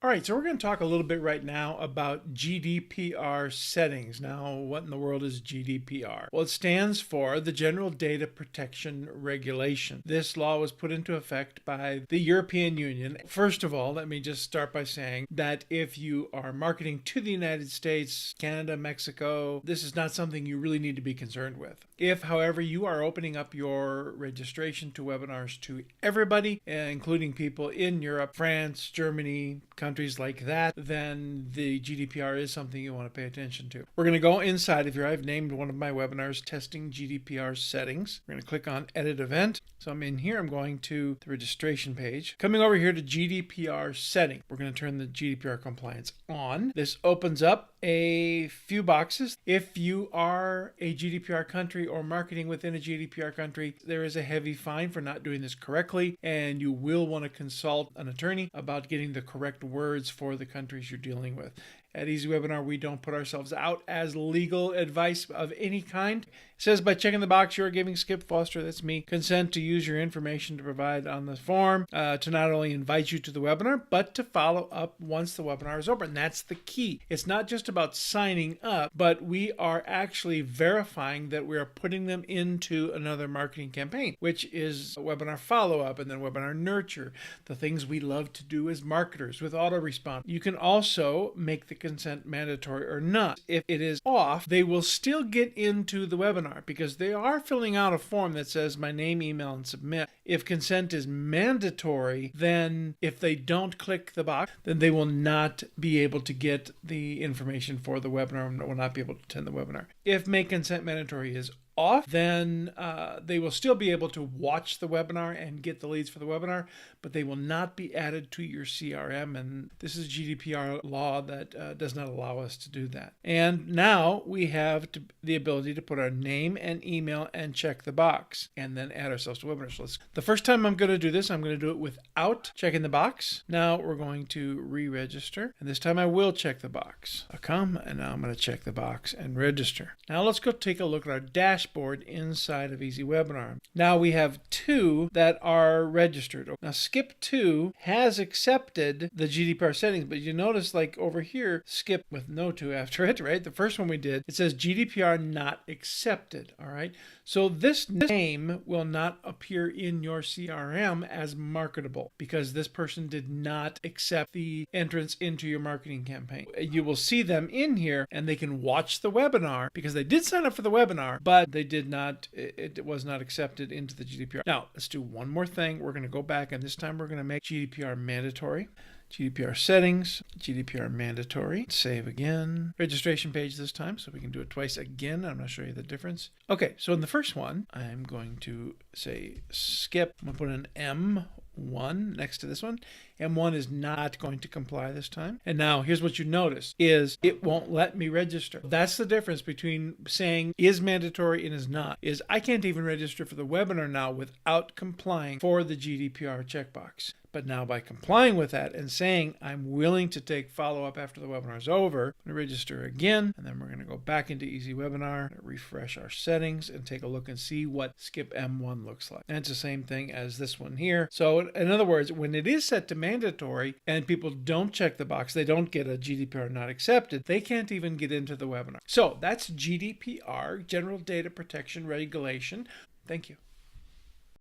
All right, so we're going to talk a little bit right now about GDPR settings. Now, what in the world is GDPR? Well, it stands for the General Data Protection Regulation. This law was put into effect by the European Union. First of all, let me just start by saying that if you are marketing to the United States, Canada, Mexico, this is not something you really need to be concerned with. If, however, you are opening up your registration to webinars to everybody, including people in Europe, France, Germany, countries like that, then the GDPR is something you want to pay attention to. We're going to go inside of here. I've named one of my webinars Testing GDPR Settings. We're going to click on Edit Event. So I'm in here. I'm going to the registration page. Coming over here to GDPR Setting. We're going to turn the GDPR compliance on. This opens up a few boxes. If you are a GDPR country or marketing within a GDPR country, there is a heavy fine for not doing this correctly, and you will want to consult an attorney about getting the correct words for the countries you're dealing with. At EasyWebinar, we don't put ourselves out as legal advice of any kind. It says by checking the box, you are giving Skip Foster, that's me, consent to use your information to provide on the form to not only invite you to the webinar, but to follow up once the webinar is over. And that's the key. It's not just about signing up, but we are actually verifying that we are putting them into another marketing campaign, which is webinar follow-up and then webinar nurture, the things we love to do as marketers with autorespond. You can also make the consent mandatory or not. If it is off, they will still get into the webinar because they are filling out a form that says my name, email, and submit. If consent is mandatory, then if they don't click the box, then they will not be able to get the information for the webinar and will not be able to attend the webinar. If make consent mandatory is off, then they will still be able to watch the webinar and get the leads for the webinar, but they will not be added to your CRM. And this is GDPR law that does not allow us to do that. And now we have the ability to put our name and email and check the box and then add ourselves to webinars. So the first time I'm going to do this, I'm going to do it without checking the box. Now we're going to re-register, and this time I will check the box. I'll come, and now I'm going to check the box and register. Now let's go take a look at our dashboard inside of EasyWebinar. Now we have two that are registered. Now Skip 2 has accepted the GDPR settings, but you notice like over here, Skip with no 2 after it, right? The first one we did, it says GDPR not accepted, all right? So this name will not appear in your CRM as marketable because this person did not accept the entrance into your marketing campaign. You will see them in here and they can watch the webinar because they did sign up for the webinar, but they did not, it was not accepted into the GDPR. Now, let's do one more thing. We're going to go back and this time we're going to make GDPR mandatory. GDPR settings, GDPR mandatory, save again, registration page this time, so we can do it twice again. I'm going to show you the difference. Okay, so in the first one, I'm going to say skip. I'm going to put an M1 next to this one. M1 is not going to comply this time. And now here's what you notice is it won't let me register. That's the difference between saying is mandatory and is not, is I can't even register for the webinar now without complying for the GDPR checkbox. But now by complying with that and saying I'm willing to take follow-up after the webinar is over, I'm going to register again, and then we're going to go back into EasyWebinar, refresh our settings, and take a look and see what Skip M1 looks like. And it's the same thing as this one here. So in other words, when it is set to mandatory and people don't check the box, they don't get a GDPR not accepted, they can't even get into the webinar. So that's GDPR, General Data Protection Regulation. Thank you.